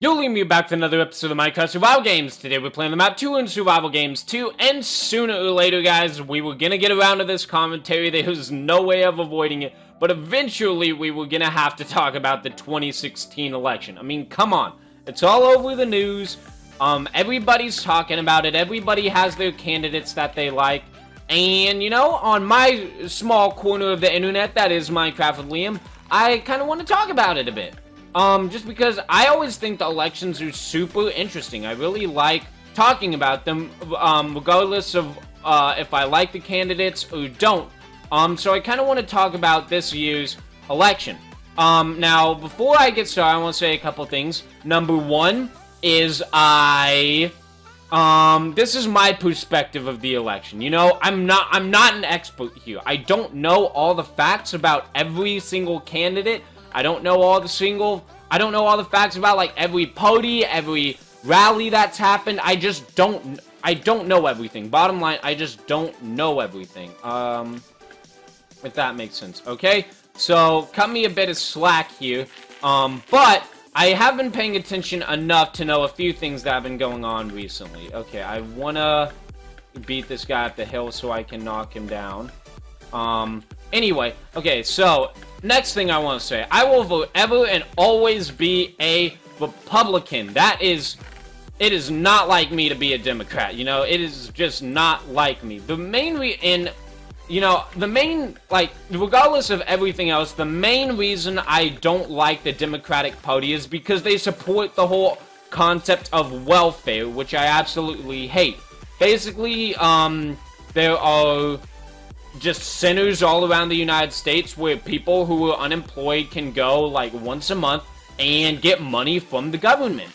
You'll leave me back with another episode of Minecraft Survival Games. Today we're playing the map 2 in Survival Games 2, and sooner or later, guys, we were gonna get around to this commentary. There was no way of avoiding it, but eventually we were gonna have to talk about the 2016 election. I mean, come on. It's all over the news. Everybody's talking about it. Everybody has their candidates that they like. And, you know, on my small corner of the internet, that is Minecraft with Liam, I kind of want to talk about it a bit. Just because I always think the elections are super interesting. I really like talking about them, regardless of if I like the candidates or don't. So I kind of want to talk about this year's election. Now, before I get started, I want to say a couple things. Number one is this is my perspective of the election. You know, I'm not an expert here. I don't know all the facts about every single candidate. I don't know all the facts about, like, every party, every rally that's happened. I don't know everything. Bottom line, I just don't know everything. If that makes sense, okay? So, cut me a bit of slack here. But I have been paying attention enough to know a few things that have been going on recently. Okay, I wanna beat this guy up the hill so I can knock him down. Anyway, okay, so next thing I want to say, I will forever and always be a Republican. It is not like me to be a Democrat, you know, it is just not like me. Regardless of everything else, the main reason I don't like the Democratic Party is because they support the whole concept of welfare, which I absolutely hate. Basically, there are just centers all around the United States where people who are unemployed can go, like, once a month and get money from the government.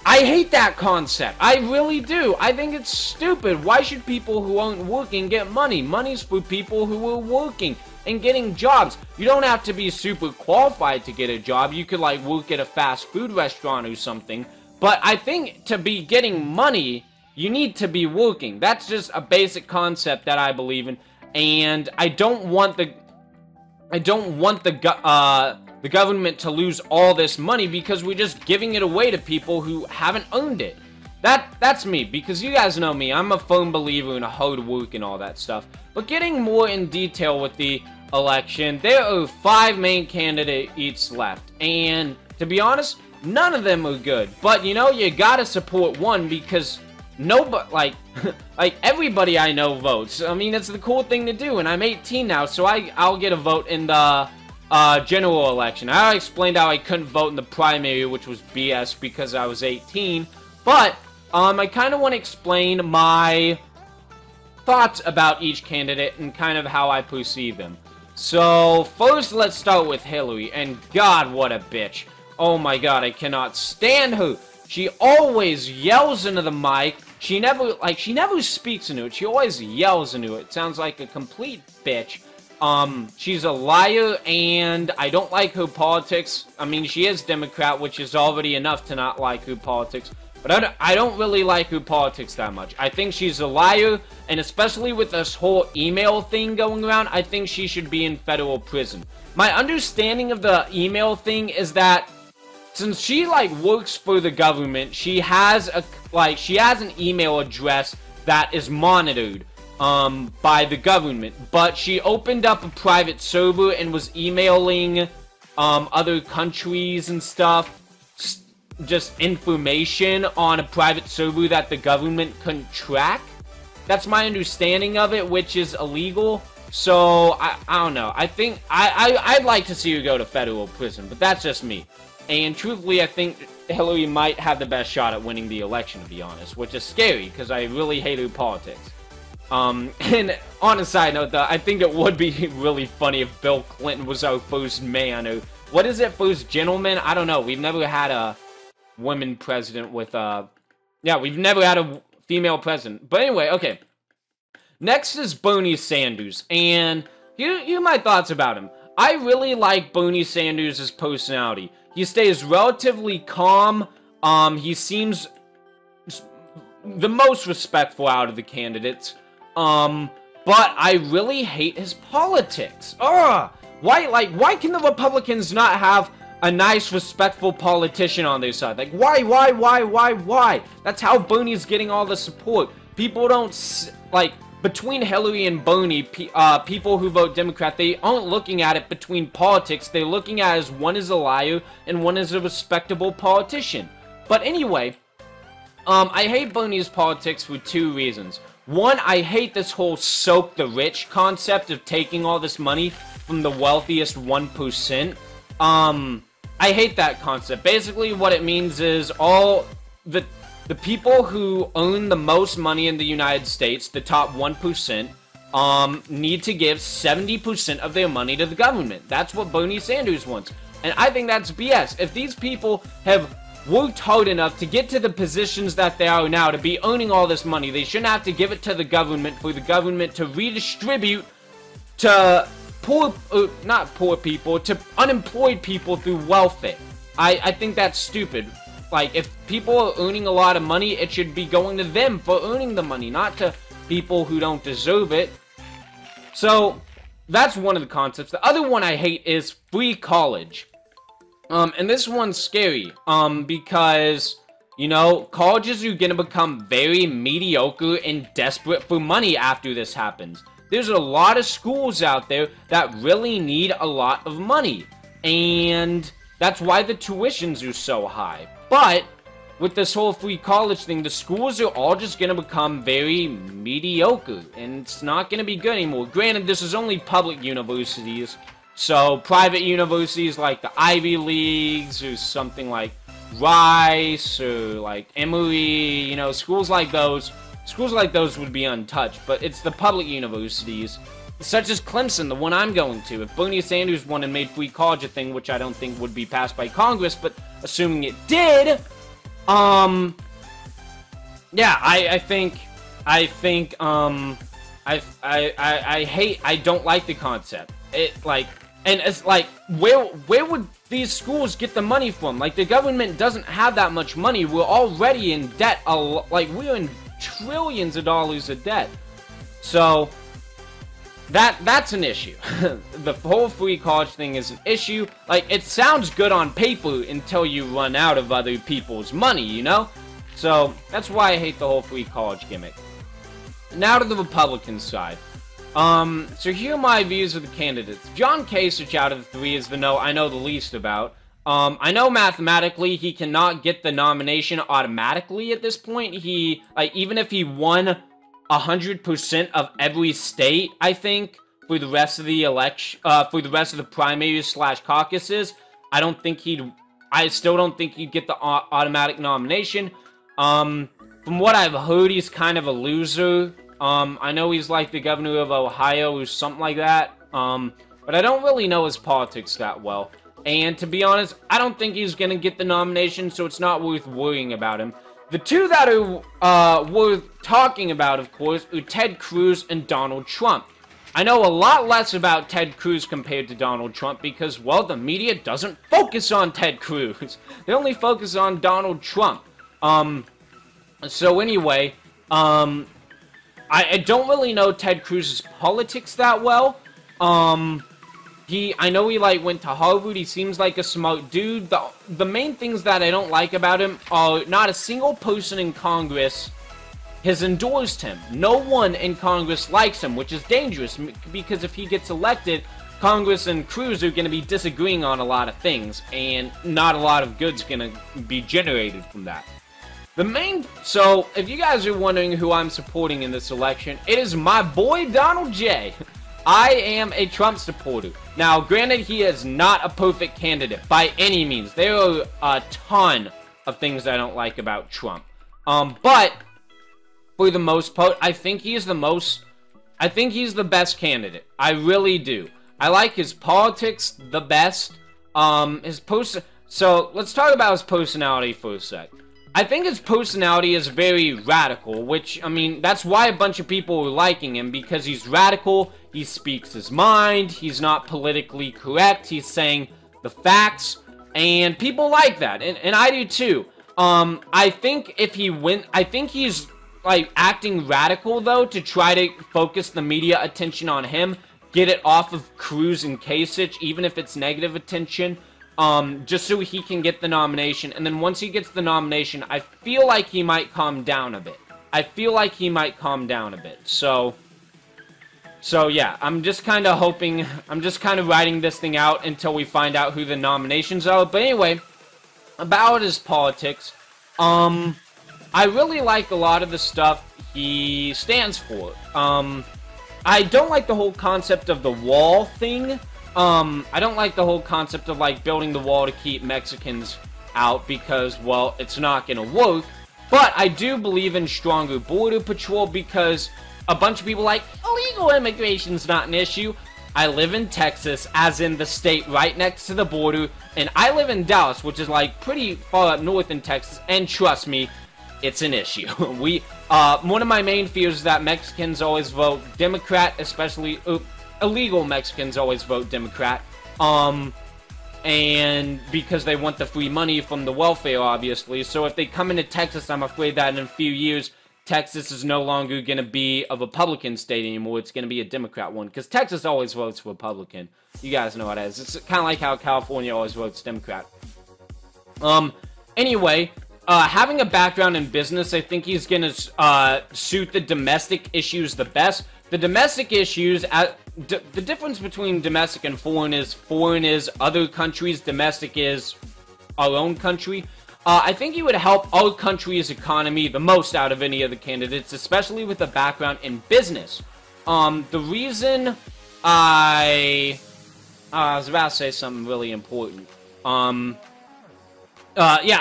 I hate that concept. I really do. I think it's stupid. Why should people who aren't working get money? Money's for people who are working and getting jobs. You don't have to be super qualified to get a job. You could, like, work at a fast food restaurant or something. But I think to be getting money, you need to be working. That's just a basic concept that I believe in, and I don't want the government to lose all this money because we're just giving it away to people who haven't earned it. That's me, because you guys know me. I'm a firm believer in hard work and all that stuff. But getting more in detail with the election, there are 5 main candidates left, and to be honest, none of them are good. But you know, you gotta support one because nobody, like everybody I know votes. I mean, it's the cool thing to do, and I'm 18 now, so I'll get a vote in the general election. I already explained how I couldn't vote in the primary, which was BS because I was 18, but I kind of want to explain my thoughts about each candidate and kind of how I perceive them. So, first, let's start with Hillary, and God, what a bitch. Oh my God, I cannot stand her. She always yells into the mic. She never speaks into it. She always yells into it. Sounds like a complete bitch. She's a liar, and I don't like her politics. I mean, she is Democrat, which is already enough to not like her politics. But I don't really like her politics that much. I think she's a liar, and especially with this whole email thing going around, I think she should be in federal prison. My understanding of the email thing is that since she, like, works for the government, she has an email address that is monitored, by the government. But she opened up a private server and was emailing, other countries and stuff, just information on a private server that the government couldn't track. That's my understanding of it, which is illegal. So, I don't know. I think, I'd like to see her go to federal prison, but that's just me. And truthfully, I think Hillary might have the best shot at winning the election, to be honest, which is scary, because I really hate her politics. And on a side note, though, I think it would be really funny if Bill Clinton was our first man, or, what is it, first gentleman? I don't know, we've never had a woman president with, yeah, we've never had a female president. But anyway, okay. Next is Bernie Sanders, and here are my thoughts about him. I really like Bernie Sanders' personality. He stays relatively calm. He seems the most respectful out of the candidates. But I really hate his politics. Why can the Republicans not have a nice, respectful politician on their side. Like, why? That's how Bernie's getting all the support. People don't, like, between Hillary and Bernie, people who vote Democrat, they aren't looking at it between politics. They're looking at it as one is a liar and one is a respectable politician. But anyway, I hate Bernie's politics for 2 reasons. One, I hate this whole soak the rich concept of taking all this money from the wealthiest 1%. I hate that concept. Basically, what it means is all the people who earn the most money in the United States, the top 1%, need to give 70% of their money to the government. That's what Bernie Sanders wants. And I think that's BS. If these people have worked hard enough to get to the positions that they are now, to be earning all this money, they shouldn't have to give it to the government for the government to redistribute to not poor people, to unemployed people through welfare. I think that's stupid. Like, if people are earning a lot of money, it should be going to them for earning the money, not to people who don't deserve it. So, that's one of the concepts. The other one I hate is free college. And this one's scary, because, you know, colleges are gonna become very mediocre and desperate for money after this happens. There's a lot of schools out there that really need a lot of money, and that's why the tuitions are so high. But with this whole free college thing, the schools are all just gonna become very mediocre, and it's not gonna be good anymore. Granted, this is only public universities, so private universities like the Ivy Leagues or something like Rice or like Emory, you know, schools like those would be untouched. But it's the public universities, such as Clemson, the one I'm going to. If Bernie Sanders won and made free college a thing, which I don't think would be passed by Congress, but assuming it did, yeah, I don't like the concept. And it's like, where would these schools get the money from? Like, the government doesn't have that much money. We're already in debt. Like, we're in trillions of dollars of debt. So, that's an issue. The whole free college thing is an issue. Like, it sounds good on paper until you run out of other people's money, you know? So, that's why I hate the whole free college gimmick. Now to the Republican side. So here are my views of the candidates. John Kasich out of the 3 is the no I know the least about. I know mathematically he cannot get the nomination automatically at this point. He, like, even if he won 100% of every state, I think, for the rest of the election, for the rest of the primaries / caucuses, I still don't think he'd get the automatic nomination. From what I've heard, he's kind of a loser. I know he's like the governor of Ohio or something like that, but I don't really know his politics that well. And to be honest, I don't think he's gonna get the nomination, so it's not worth worrying about him. The 2 that are worth talking about, of course, are Ted Cruz and Donald Trump. I know a lot less about Ted Cruz compared to Donald Trump because, well, the media doesn't focus on Ted Cruz. They only focus on Donald Trump. So anyway, I don't really know Ted Cruz's politics that well. I know he, like, went to Harvard. He seems like a smart dude. The main things that I don't like about him are not a single person in Congress has endorsed him. No one in Congress likes him, which is dangerous, because if he gets elected, Congress and Cruz are going to be disagreeing on a lot of things, and not a lot of good's going to be generated from that. So, if you guys are wondering who I'm supporting in this election, it is my boy Donald J. I am a Trump supporter. Now, granted, he is not a perfect candidate by any means. There are a ton of things I don't like about Trump. But for the most part, I think he's the best candidate. I really do. I like his politics the best. So, let's talk about his personality for a sec. I think his personality is very radical, which, I mean, that's why a bunch of people are liking him, because he's radical, he speaks his mind, he's not politically correct, he's saying the facts, and people like that, and I do too. I think if he I think he's, like, acting radical, though, to try to focus the media attention on him, get it off of Cruz and Kasich, even if it's negative attention. just so he can get the nomination. And then once he gets the nomination, I feel like he might calm down a bit. So yeah, I'm just kind of hoping, I'm just kind of writing this thing out until we find out who the nominations are. But anyway, about his politics, I really like a lot of the stuff he stands for. I don't like the whole concept of the wall thing. I don't like the whole concept of, like, building the wall to keep Mexicans out because, well, it's not gonna work. But I do believe in stronger border patrol because a bunch of people like, illegal immigration's not an issue. I live in Texas, as in the state right next to the border, and I live in Dallas, which is, like, pretty far up north in Texas, and trust me, it's an issue. One of my main fears is that Mexicans always vote Democrat, especially illegal Mexicans always vote Democrat, and because they want the free money from the welfare, obviously. So if they come into Texas, I'm afraid that in a few years, Texas is no longer going to be a Republican state anymore. It's going to be a Democrat one, because Texas always votes Republican. You guys know what it is. It's kind of like how California always votes Democrat. Anyway, having a background in business, I think he's going to suit the domestic issues the best. The domestic issues, the difference between domestic and foreign is other countries, domestic is our own country. I think he would help our country's economy the most out of any of the candidates, especially with a background in business. The reason I was about to say something really important. Yeah,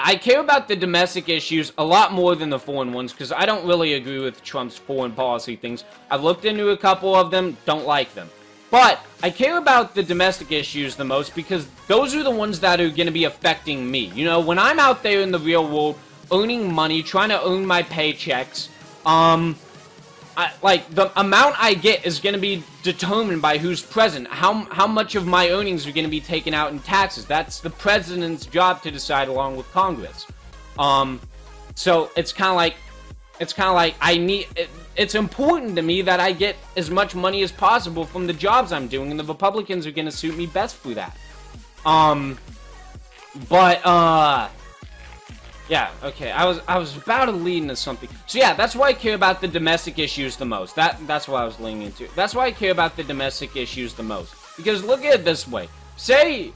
I care about the domestic issues a lot more than the foreign ones, because I don't really agree with Trump's foreign policy things. I've looked into a couple of them, don't like them. But I care about the domestic issues the most because those are the ones that are going to be affecting me. You know, when I'm out there in the real world, earning money, trying to earn my paychecks, like, the amount I get is going to be determined by who's president. How much of my earnings are going to be taken out in taxes. That's the president's job to decide along with Congress. So it's kind of like, it's important to me that I get as much money as possible from the jobs I'm doing, and the Republicans are going to suit me best for that. Yeah, okay, I was about to lead into something. So yeah, that's why I care about the domestic issues the most. That's what I was leaning into. That's why I care about the domestic issues the most. Because look at it this way. Say,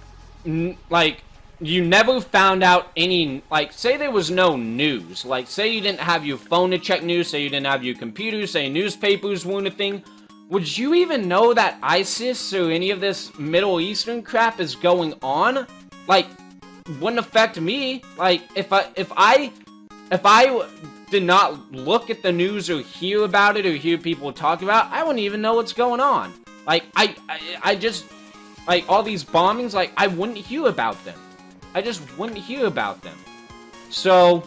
like, you never found out any, like, say there was no news. Like, say you didn't have your phone to check news, say you didn't have your computer, say newspapers weren't a thing. Would you even know that ISIS or any of this Middle Eastern crap is going on? Like, wouldn't affect me. Like, if I did not look at the news or hear about it or hear people talk about it, I wouldn't even know what's going on. Like, I just, like, all these bombings, like, I wouldn't hear about them. I just wouldn't hear about them. So,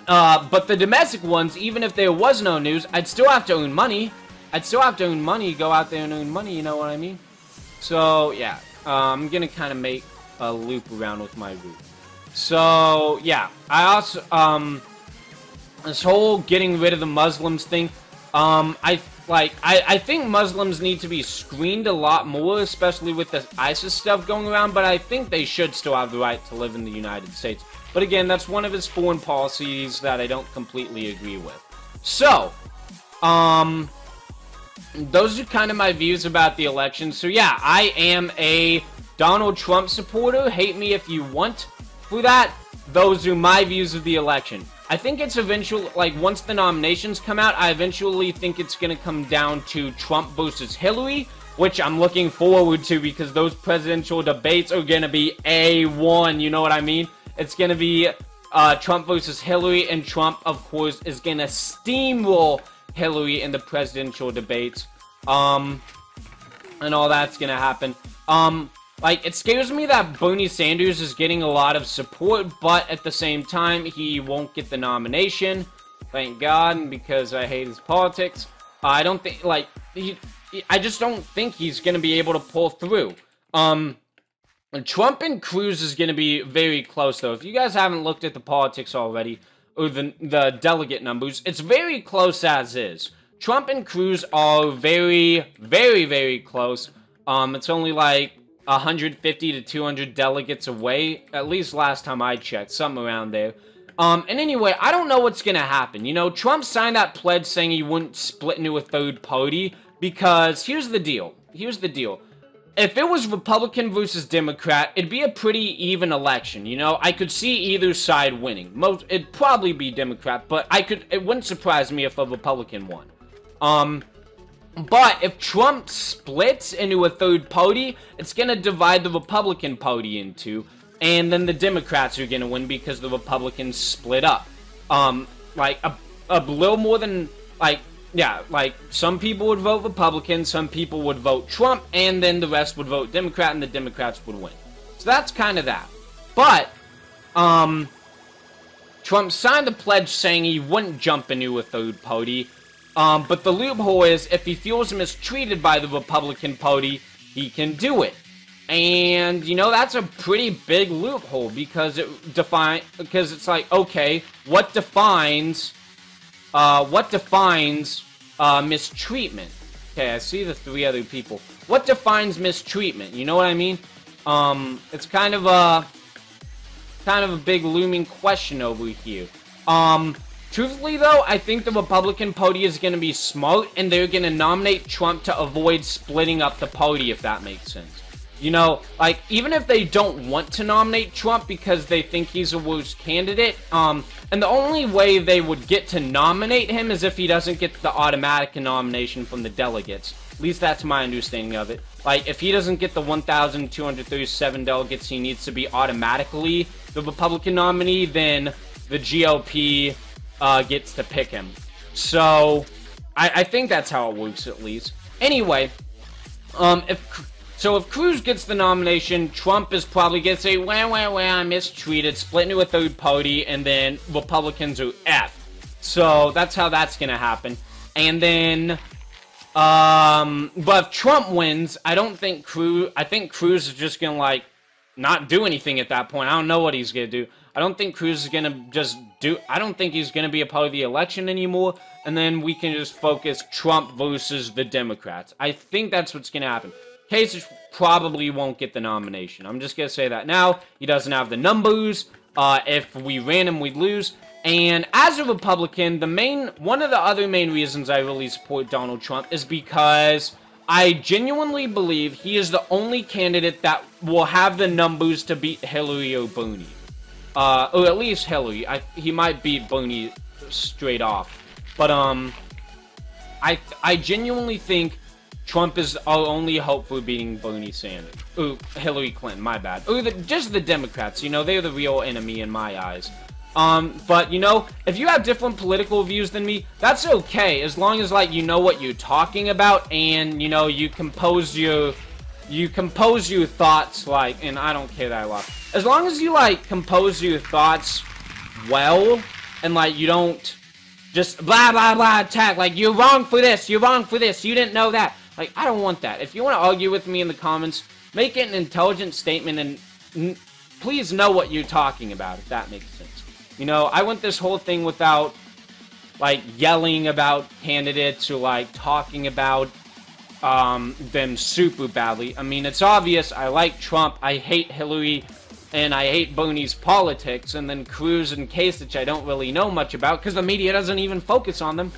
but the domestic ones, even if there was no news, I'd still have to earn money. I'd still have to earn money, go out there and earn money, you know what I mean? So, yeah, I'm gonna kind of make a loop around with my route. So, yeah, I also, this whole getting rid of the Muslims thing, I think Muslims need to be screened a lot more, especially with the ISIS stuff going around, but I think they should still have the right to live in the United States. But again, that's one of his foreign policies that I don't completely agree with. So, those are kind of my views about the election. So yeah, I am a Donald Trump supporter. Hate me if you want for that. Those are my views of the election. I think it's eventually, like, once the nominations come out, I eventually think it's going to come down to Trump versus Hillary, which I'm looking forward to because those presidential debates are going to be A1, you know what I mean? It's going to be Trump versus Hillary, and Trump, of course, is going to steamroll Hillary in the presidential debates, and all that's going to happen. Like, it scares me that Bernie Sanders is getting a lot of support, but at the same time, he won't get the nomination. Thank God, because I hate his politics. I don't think, like, I just don't think he's going to be able to pull through. Trump and Cruz is going to be very close, though. If you guys haven't looked at the politics already, or the delegate numbers, it's very close as is. Trump and Cruz are very, very, very close. It's only like 150 to 200 delegates away, at least last time I checked, something around there. And anyway, I don't know what's gonna happen. You know, Trump signed that pledge saying he wouldn't split into a third party, because here's the deal. Here's the deal. If it was Republican versus Democrat, it'd be a pretty even election, you know? I could see either side winning. It'd probably be Democrat, but it wouldn't surprise me if a Republican won. But if Trump splits into a third party, it's gonna divide the Republican Party in two, and then the Democrats are gonna win because the Republicans split up. Like, a little more than, like, yeah, like, some people would vote Republican, some people would vote Trump, and then the rest would vote Democrat, and the Democrats would win. So that's kind of that. But, Trump signed a pledge saying he wouldn't jump into a third party, but the loophole is, if he feels mistreated by the Republican Party, he can do it. And, you know, that's a pretty big loophole, because it's like, okay, what defines mistreatment? Okay, I see the 3 other people. What defines mistreatment? You know what I mean? It's kind of a big looming question over here. Truthfully though, I think the Republican Party is going to be smart, and they're going to nominate Trump to avoid splitting up the party, if that makes sense. You know, like, even if they don't want to nominate Trump because they think he's a worse candidate, and the only way they would get to nominate him is if he doesn't get the automatic nomination from the delegates. At least that's my understanding of it. Like, if he doesn't get the 1,237 delegates he needs to be automatically the Republican nominee, then the GOP gets to pick him. So, I think that's how it works, at least. Anyway, if Cruz gets the nomination, Trump is probably going to say, well, I'm mistreated, split into a third party, and then Republicans are F. So, that's how that's going to happen. And then, but if Trump wins, I think Cruz is just going to, like, not do anything at that point. I don't know what he's going to do. I don't think Cruz is going to I don't think he's going to be a part of the election anymore, and then we can just focus Trump versus the Democrats. I think that's what's going to happen. Kasich probably won't get the nomination. I'm just going to say that now. He doesn't have the numbers. If we ran him, we'd lose. And as a Republican, one of the other main reasons I really support Donald Trump is because I genuinely believe he is the only candidate that will have the numbers to beat Hillary or Bernie. Or at least Hillary. He might beat Bernie straight off. But, I genuinely think Trump is our only hope for beating Bernie Sanders. Ooh, Hillary Clinton, my bad. Or just the Democrats, you know, they're the real enemy in my eyes. But, you know, if you have different political views than me, that's okay, as long as, like, you know what you're talking about, and, you know, you compose your thoughts, like, and I don't care that I lost. As long as you, like, compose your thoughts well, and, like, you don't just blah, blah, blah, attack, like, you're wrong for this, you didn't know that. Like, I don't want that. If you want to argue with me in the comments, make it an intelligent statement, and please know what you're talking about, if that makes sense. You know, I went this whole thing without, like, yelling about candidates or, like, talking about them super badly. I mean, it's obvious I like Trump, I hate Hillary, and I hate Bernie's politics, and then Cruz and Kasich I don't really know much about, because the media doesn't even focus on them.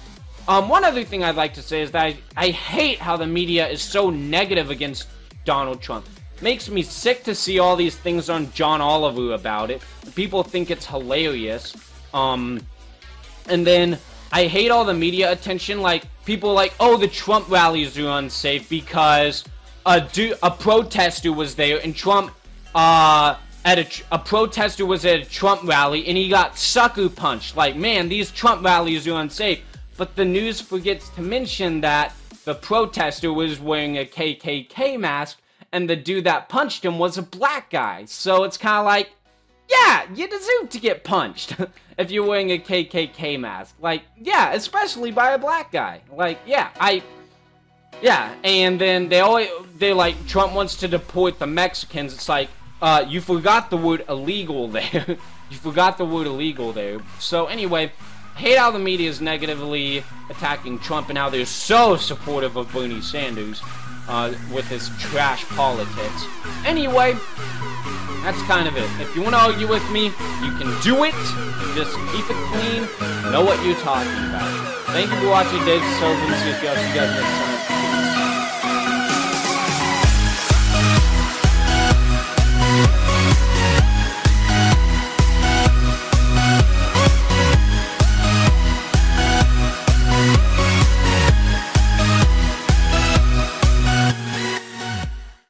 One other thing I'd like to say is that I hate how the media is so negative against Donald Trump. Makes me sick to see all these things on John Oliver about it. People think it's hilarious. And then I hate all the media attention. Like, people are like, oh, the Trump rallies are unsafe because a protester was there, and Trump, a protester was at a Trump rally, and he got sucker punched. Like, man, these Trump rallies are unsafe. But the news forgets to mention that the protester was wearing a KKK mask, and the dude that punched him was a black guy. So it's kind of like, yeah, you deserve to get punched if you're wearing a KKK mask. Like, yeah, especially by a black guy. Like, yeah, and then they're like, Trump wants to deport the Mexicans. It's like, you forgot the word illegal there. You forgot the word illegal there. So anyway, hate how the media is negatively attacking Trump and how they're so supportive of Bernie Sanders. with his trash politics. Anyway, that's kind of it. If you want to argue with me, you can do it. Just keep it clean. Know what you're talking about. Thank you for watching Dave's Servants. See you guys next time.